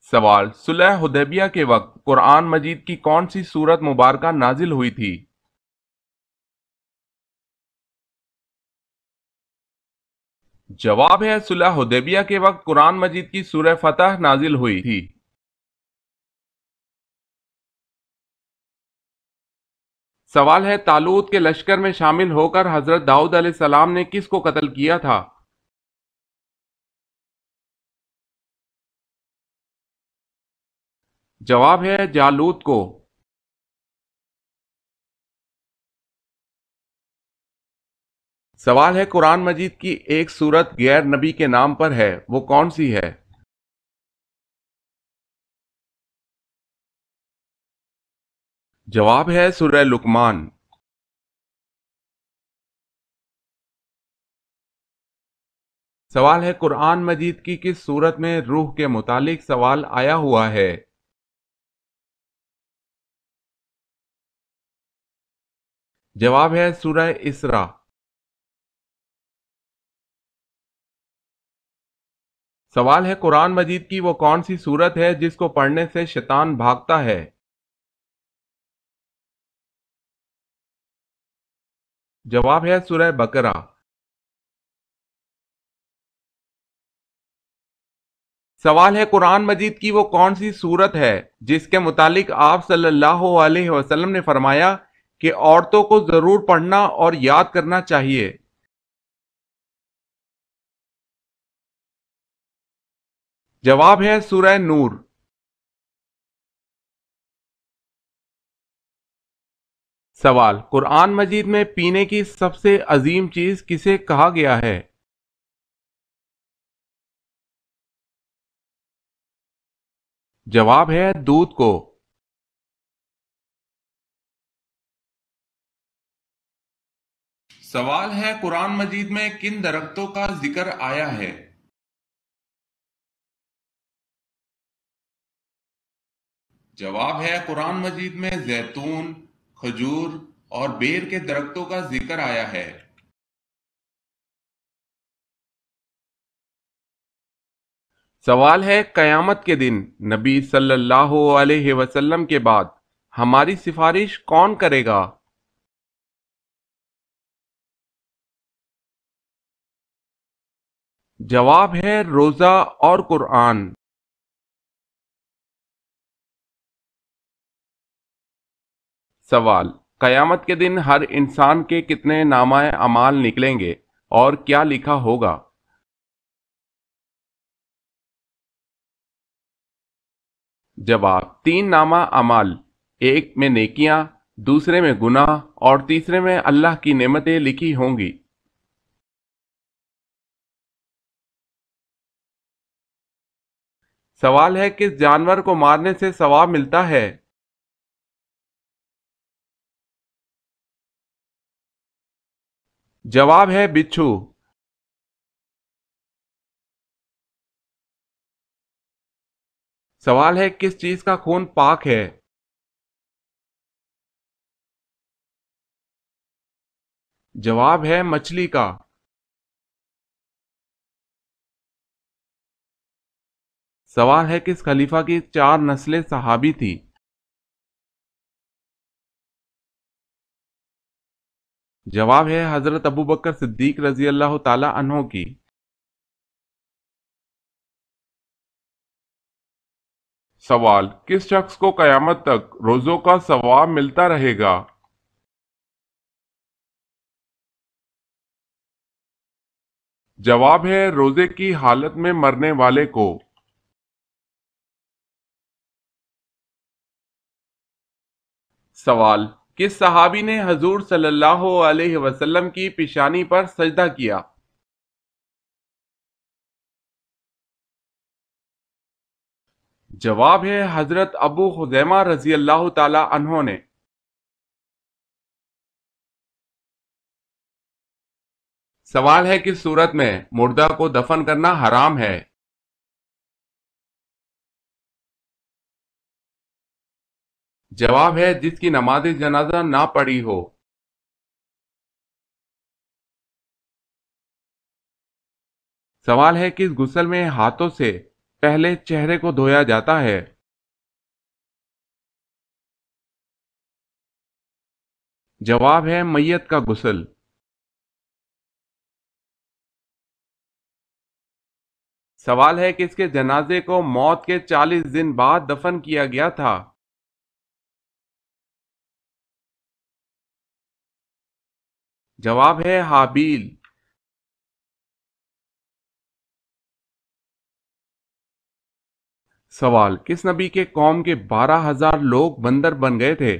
سوال: صلح حدیبیہ کے وقت قرآن مجید کی کون سی سورت مبارکہ نازل ہوئی تھی؟ جواب ہے صلح حدیبیہ کے وقت قرآن مجید کی سورہ فتح نازل ہوئی تھی۔ سوال ہے طالوت کے لشکر میں شامل ہو کر حضرت داؤد علیہ السلام نے کس کو قتل کیا تھا؟ جواب ہے جالوت کو۔ سوال ہے قرآن مجید کی ایک سورت غیر نبی کے نام پر ہے، وہ کون سی ہے؟ جواب ہے سورہ لقمان۔ سوال ہے قرآن مجید کی کس سورت میں روح کے متعلق سوال آیا ہوا ہے؟ جواب ہے سورہ اسراء۔ سوال ہے قرآن مجید کی وہ کون سی سورت ہے جس کو پڑھنے سے شیطان بھاگتا ہے؟ جواب ہے سورہ بقرہ۔ سوال ہے قرآن مجید کی وہ کون سی سورت ہے جس کے متعلق آپ صلی اللہ علیہ وسلم نے فرمایا کہ عورتوں کو ضرور پڑھنا اور یاد کرنا چاہیے؟ جواب ہے سورہ نور۔ سوال: قرآن مجید میں پینے کی سب سے عظیم چیز کسے کہا گیا ہے؟ جواب ہے دودھ کو۔ سوال ہے قرآن مجید میں کن درختوں کا ذکر آیا ہے؟ جواب ہے قرآن مجید میں زیتون، کھجور اور بیر کے درختوں کا ذکر آیا ہے۔ سوال ہے قیامت کے دن نبی صلی اللہ علیہ وسلم کے بعد ہماری سفارش کون کرے گا؟ جواب ہے روزہ اور قرآن۔ سوال: قیامت کے دن ہر انسان کے کتنے نامہ اعمال نکلیں گے اور کیا لکھا ہوگا؟ جواب: 3 نامہ اعمال، ایک میں نیکیاں، دوسرے میں گناہ اور تیسرے میں اللہ کی نعمتیں لکھی ہوں گی۔ سوال ہے کس جانور کو مارنے سے ثواب ملتا ہے؟ جواب ہے بچھو۔ سوال ہے کس چیز کا خون پاک ہے؟ جواب ہے مچھلی کا۔ سوال ہے کس خلیفہ کی 4 نسلیں صحابی تھی؟ جواب ہے حضرت ابوبکر صدیق رضی اللہ تعالی عنہ کی۔ سوال: کس شخص کو قیامت تک روزوں کا ثواب ملتا رہے گا؟ جواب ہے روزے کی حالت میں مرنے والے کو۔ سوال: کس صحابی نے حضور صلی اللہ علیہ وسلم کی پیشانی پر سجدہ کیا؟ جواب ہے حضرت ابو خزیمہ رضی اللہ تعالی عنہ نے۔ سوال ہے کس صورت میں مردہ کو دفن کرنا حرام ہے؟ جواب ہے جس کی نماز جنازہ نہ پڑھی ہو۔ سوال ہے کس غسل میں ہاتھوں سے پہلے چہرے کو دھویا جاتا ہے؟ جواب ہے میت کا غسل۔ سوال ہے کس کے جنازے کو موت کے 40 دن بعد دفن کیا گیا تھا؟ جواب ہے حابیل۔ سوال کس نبی کے قوم کے 12,000 لوگ بندر بن گئے تھے؟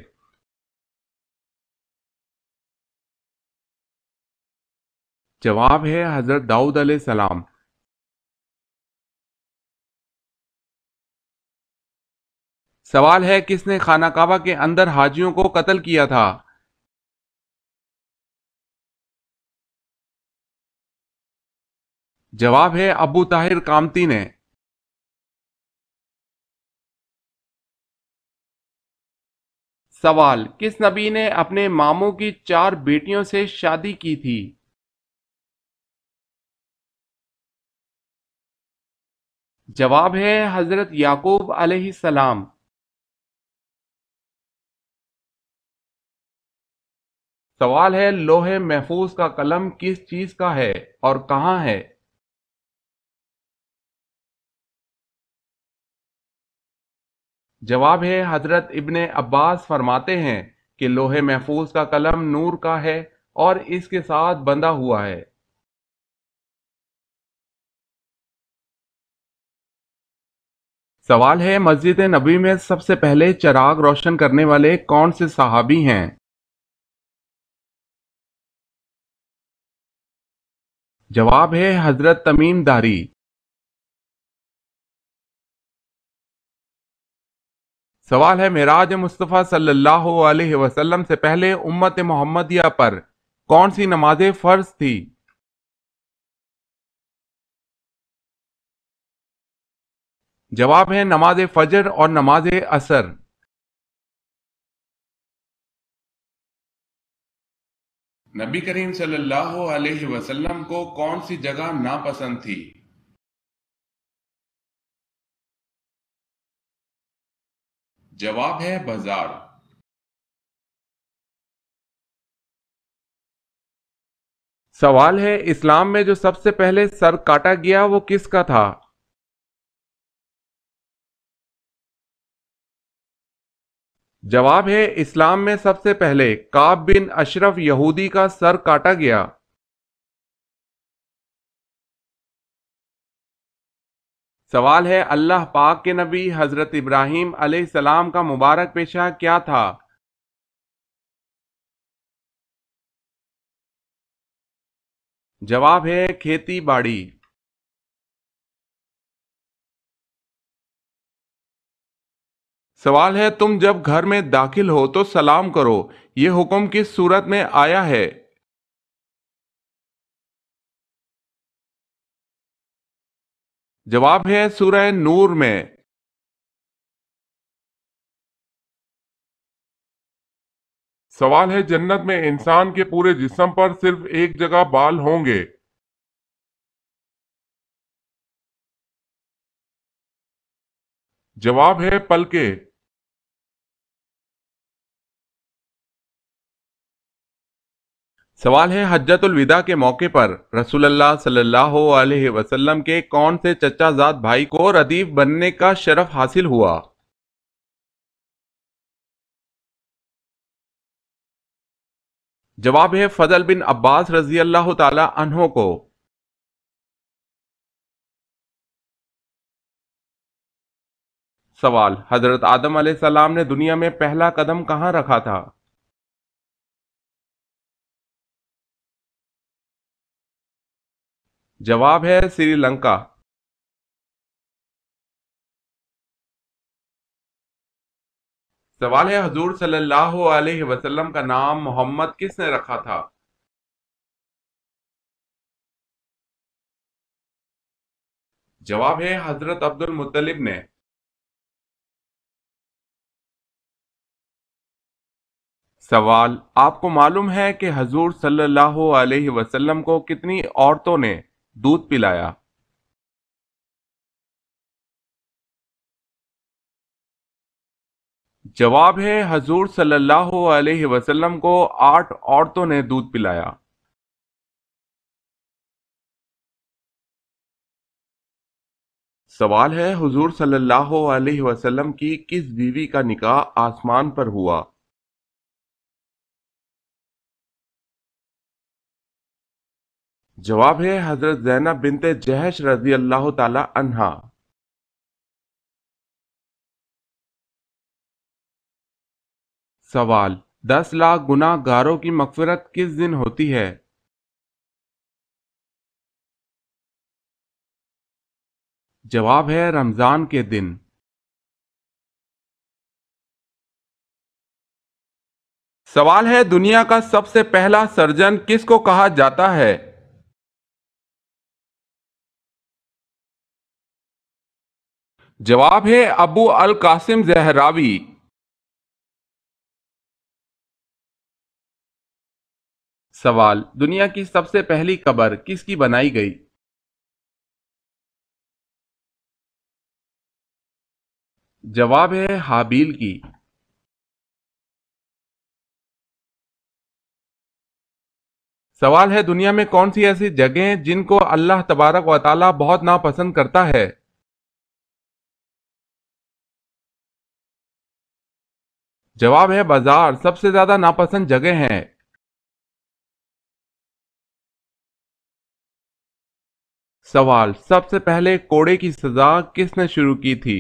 جواب ہے حضرت داؤد علیہ السلام۔ سوال ہے کس نے خانہ کعبہ کے اندر حاجیوں کو قتل کیا تھا؟ جواب ہے ابو طاہر کامتی نے۔ سوال کس نبی نے اپنے ماموں کی 4 بیٹیوں سے شادی کی تھی؟ جواب ہے حضرت یعقوب علیہ السلام۔ سوال ہے لوح محفوظ کا قلم کس چیز کا ہے اور کہاں ہے؟ جواب ہے حضرت ابن عباس فرماتے ہیں کہ لوح محفوظ کا قلم نور کا ہے اور اس کے ساتھ بندھا ہوا ہے۔ سوال ہے مسجد نبوی میں سب سے پہلے چراغ روشن کرنے والے کون سے صحابی ہیں؟ جواب ہے حضرت تمیم داری۔ سوال ہے معراج مصطفیٰ صلی اللہ علیہ وسلم سے پہلے امت محمدیہ پر کون سی نماز فرض تھی؟ جواب ہے نماز فجر اور نماز عصر۔ نبی کریم صلی اللہ علیہ وسلم کو کون سی جگہ ناپسند تھی؟ جواب ہے بازار۔ سوال ہے اسلام میں جو سب سے پہلے سر کاٹا گیا وہ کس کا تھا؟ جواب ہے اسلام میں سب سے پہلے کعب بن اشرف یہودی کا سر کاٹا گیا۔ سوال ہے اللہ پاک کے نبی حضرت ابراہیم علیہ السلام کا مبارک پیشہ کیا تھا؟ جواب ہے کھیتی باڑی۔ سوال ہے تم جب گھر میں داخل ہو تو سلام کرو، یہ حکم کس صورت میں آیا ہے؟ جواب ہے سورہ نور میں۔ سوال ہے جنت میں انسان کے پورے جسم پر صرف ایک جگہ بال ہوں گے؟ جواب ہے پلکیں۔ سوال ہے حجۃ الوداع کے موقع پر رسول اللہ صلی اللہ علیہ وسلم کے کون سے چچا زاد بھائی کو ردیف بننے کا شرف حاصل ہوا؟ جواب ہے فضل بن عباس رضی اللہ تعالی عنہ کو۔ سوال حضرت آدم علیہ السلام نے دنیا میں پہلا قدم کہاں رکھا تھا؟ جواب ہے سری لنکا۔ سوال ہے حضور صلی اللہ علیہ وسلم کا نام محمد کس نے رکھا تھا؟ جواب ہے حضرت عبد المطلب نے۔ سوال آپ کو معلوم ہے کہ حضور صلی اللہ علیہ وسلم کو کتنی عورتوں نے دودھ پلایا؟ جواب ہے حضور صلی اللہ علیہ وسلم کو 8 عورتوں نے دودھ پلایا۔ سوال ہے حضور صلی اللہ علیہ وسلم کی کس بیوی کا نکاح آسمان پر ہوا؟ جواب ہے حضرت زینب بنت جہش رضی اللہ تعالی عنہا۔ سوال 10 لاکھ گناہ گاروں کی مغفرت کس دن ہوتی ہے؟ جواب ہے رمضان کے دن۔ سوال ہے دنیا کا سب سے پہلا سرجن کس کو کہا جاتا ہے؟ جواب ہے ابو القاسم زہراوی۔ سوال دنیا کی سب سے پہلی قبر کس کی بنائی گئی؟ جواب ہے حابیل کی۔ سوال ہے دنیا میں کون سی ایسی جگہیں جن کو اللہ تبارک و تعالی بہت ناپسند کرتا ہے؟ جواب ہے بازار سب سے زیادہ ناپسند جگہ ہیں۔ سوال سب سے پہلے کوڑے کی سزا کس نے شروع کی تھی؟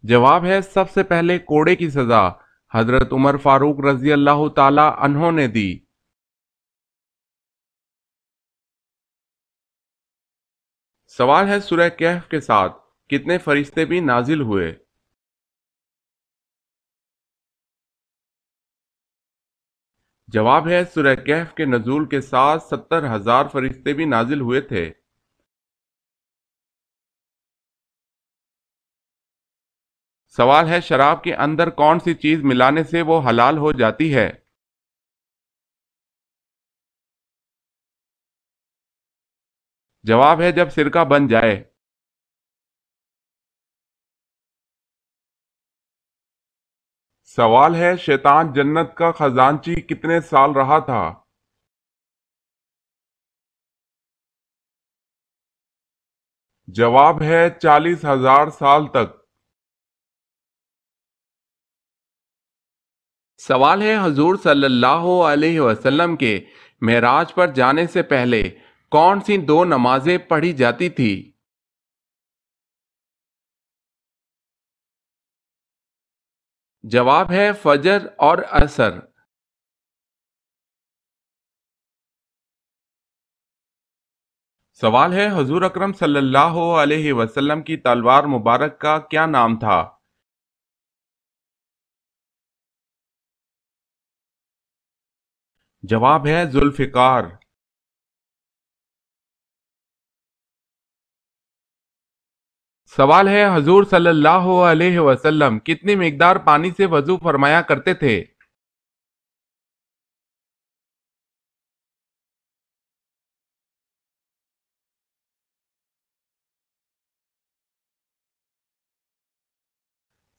جواب ہے سب سے پہلے کوڑے کی سزا حضرت عمر فاروق رضی اللہ تعالی عنہ نے دی۔ سوال ہے سورہ کہف کے ساتھ کتنے فرشتے بھی نازل ہوئے؟ جواب ہے سورہ کہف کے نزول کے ساتھ 70,000 فرشتے بھی نازل ہوئے تھے۔ سوال ہے شراب کے اندر کون سی چیز ملانے سے وہ حلال ہو جاتی ہے؟ جواب ہے جب سرکہ بن جائے۔ سوال ہے شیطان جنت کا خزانچی کتنے سال رہا تھا؟ جواب ہے 40,000 سال تک۔ سوال ہے حضور صلی اللہ علیہ وسلم کے معراج پر جانے سے پہلے کون سی 2 نمازیں پڑھی جاتی تھی؟ جواب ہے فجر اور عصر۔ سوال ہے حضور اکرم صلی اللہ علیہ وسلم کی تلوار مبارک کا کیا نام تھا؟ جواب ہے ذوالفقار۔ سوال ہے حضور صلی اللہ علیہ وسلم کتنی مقدار پانی سے وضو فرمایا کرتے تھے؟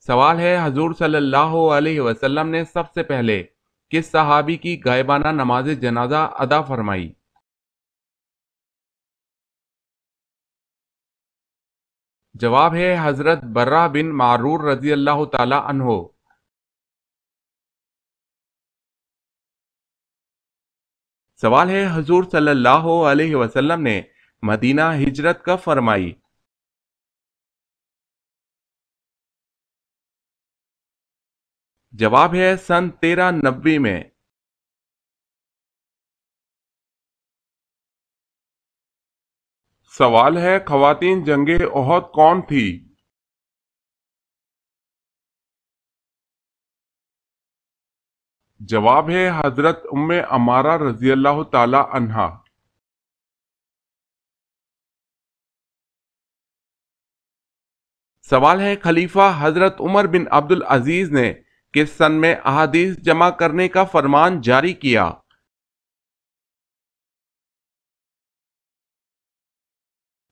سوال ہے حضور صلی اللہ علیہ وسلم نے سب سے پہلے کس صحابی کی غائبانہ نماز جنازہ ادا فرمائی؟ جواب ہے حضرت برہ بن معرور رضی اللہ تعالی عنہ۔ سوال ہے حضور صلی اللہ علیہ وسلم نے مدینہ ہجرت کب فرمائی؟ جواب ہے سن 1390 میں۔ سوال ہے خواتین جنگ احد کون تھی؟ جواب ہے حضرت ام عمارہ رضی اللہ تعالی عنہا۔ سوال ہے خلیفہ حضرت عمر بن عبد العزیز نے کس سن میں احادیث جمع کرنے کا فرمان جاری کیا؟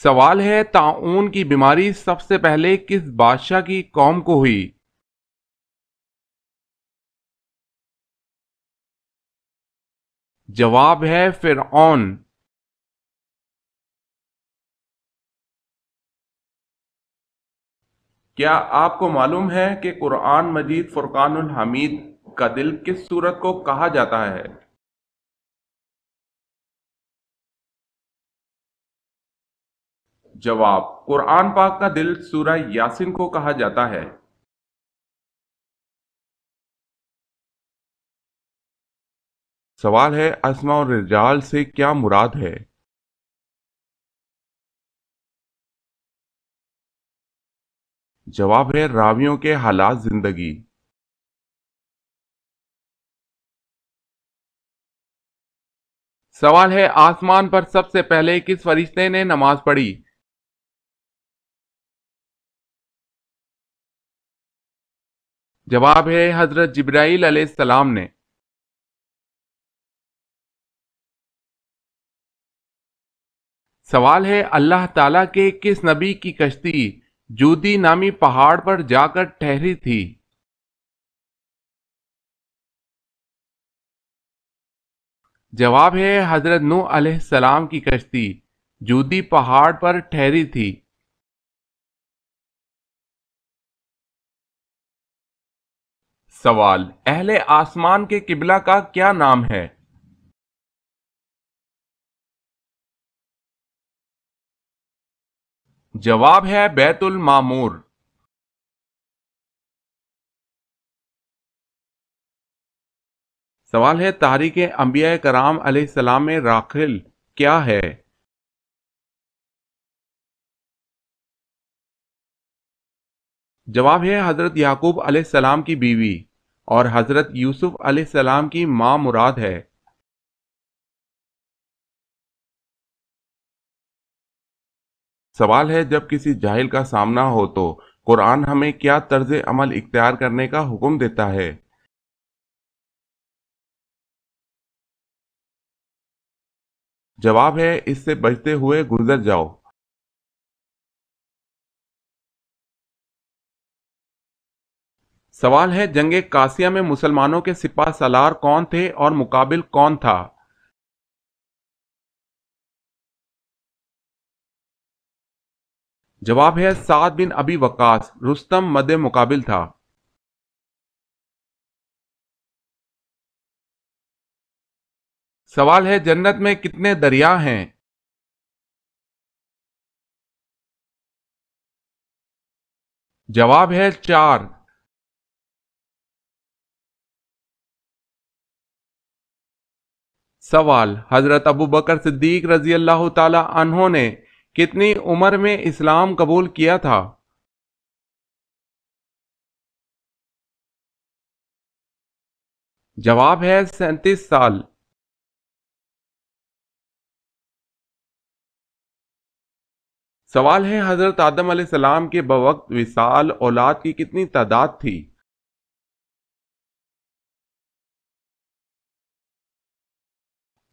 سوال ہے طاعون کی بیماری سب سے پہلے کس بادشاہ کی قوم کو ہوئی؟ جواب ہے فرعون۔ کیا آپ کو معلوم ہے کہ قرآن مجید فرقان الحمید کا دل کس سورت کو کہا جاتا ہے؟ جواب، قرآن پاک کا دل سورہ یاسین کو کہا جاتا ہے۔ سوال ہے اسماء الرجال سے کیا مراد ہے؟ جواب ہے راویوں کے حالات زندگی۔ سوال ہے آسمان پر سب سے پہلے کس فرشتے نے نماز پڑھی؟ جواب ہے حضرت جبرائیل علیہ السلام نے۔ سوال ہے اللہ تعالیٰ کے کس نبی کی کشتی جودی نامی پہاڑ پر جا کر ٹھہری تھی؟ جواب ہے حضرت نوح علیہ السلام کی کشتی جودی پہاڑ پر ٹھہری تھی۔ سوال، اہل آسمان کے قبلہ کا کیا نام ہے؟ جواب ہے بیت المعمور۔ سوال ہے تاریخ انبیاء کرام علیہ السلام میں راخل کیا ہے؟ جواب ہے حضرت یعقوب علیہ السلام کی بیوی اور حضرت یوسف علیہ السلام کی ماں مراد ہے۔ سوال ہے جب کسی جاہل کا سامنا ہو تو قرآن ہمیں کیا طرز عمل اختیار کرنے کا حکم دیتا ہے؟ جواب ہے اس سے بچتے ہوئے گزر جاؤ۔ سوال ہے جنگ قاسیہ میں مسلمانوں کے سپہ سالار کون تھے اور مقابل کون تھا؟ جواب ہے سعد بن ابی وقاص، رستم مد مقابل تھا۔ سوال ہے جنت میں کتنے دریا ہیں؟ جواب ہے 4۔ سوال، حضرت ابو بکر صدیق رضی اللہ تعالی عنہ نے کتنی عمر میں اسلام قبول کیا تھا؟ جواب ہے 37 سال۔ سوال ہے حضرت آدم علیہ السلام کے بوقت وصال اولاد کی کتنی تعداد تھی؟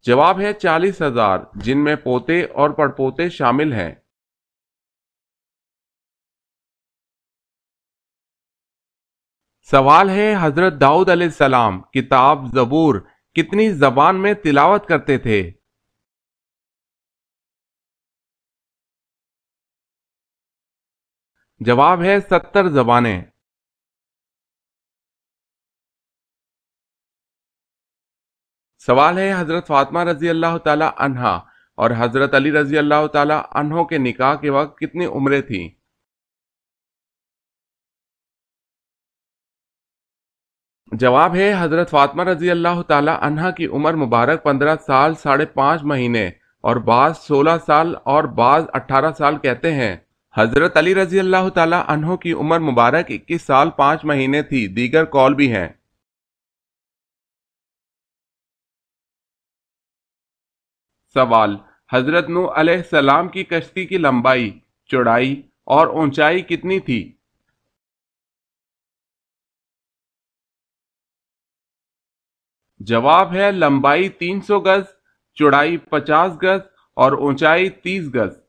جواب ہے 40,000، جن میں پوتے اور پڑپوتے شامل ہیں۔ سوال ہے حضرت داؤد علیہ السلام کتاب زبور کتنی زبان میں تلاوت کرتے تھے؟ جواب ہے 70 زبانیں۔ سوال ہے حضرت فاطمہ رضی اللہ تعالی عنہا اور حضرت علی رضی اللہ تعالی عنہ کے نکاح کے وقت کتنی عمریں تھیں؟ جواب ہے حضرت فاطمہ رضی اللہ تعالی عنہا کی عمر مبارک 15 سال 5.5 مہینے اور بعض 16 سال اور بعض 18 سال کہتے ہیں۔ حضرت علی رضی اللہ تعالی عنہ کی عمر مبارک 21 سال 5 مہینے تھی، دیگر قول بھی ہیں۔ سوال، حضرت نوح علیہ السلام کی کشتی کی لمبائی، چوڑائی اور اونچائی کتنی تھی؟ جواب ہے لمبائی 300 گز، چوڑائی 50 گز اور اونچائی 30 گز۔